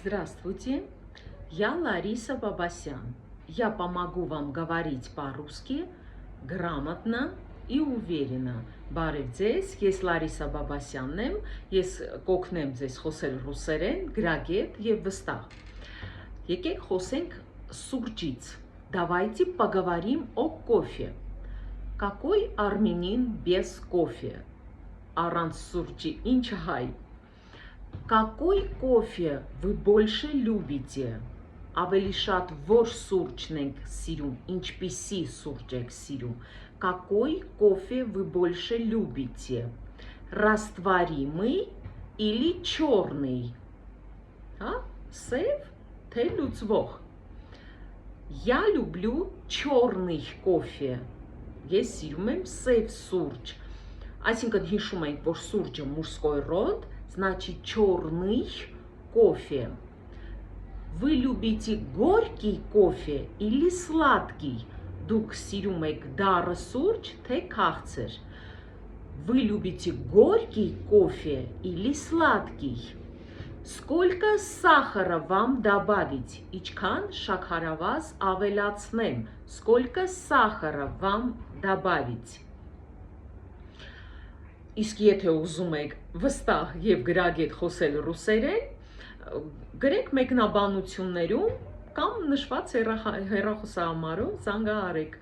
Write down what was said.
Здравствуйте, я Лариса Бабасян. Я помогу вам говорить по-русски грамотно и уверенно. Բարև ձեզ, ես Լարիսա Բաբասյանն եմ, ես կօգնեմ ձեզ խոսել ռուսերեն, գրագետ եւ վստահ։ Եկեք խոսենք սուրճից։ Давайте поговорим о кофе. Какой армянин без кофе? Առանց սուրճի ինչ հայ? Какой кофе вы больше любите? Ավելի շատ որ սուրճն եք սիրում, ինչպիսի սուրճ եք սիրում? Какой кофе вы больше любите? Растворимый или черный? Сև, թե լուծվող? Я люблю черный кофе. Ես սիրում եմ սև սուրճ։ Այսինքն հիշում ենք, որ սուրճը мужской род, значит черный кофе. Вы любите горький кофе или сладкий? Դուք սիրում եք դառը սուրճ, թե քաղցր? Вы любите горький кофе или сладкий? Сколько сахара вам добавить? Ինչքան շաքարավազ ավելացնեմ? Сколько сахара вам добавить? Իսկ եթե ուզում եք վստահ եւ գրագետ խոսել ռուսերեն, գրեք մեկնաբանություններում կամ նշված հեռախոսահամարով զանգահարեք։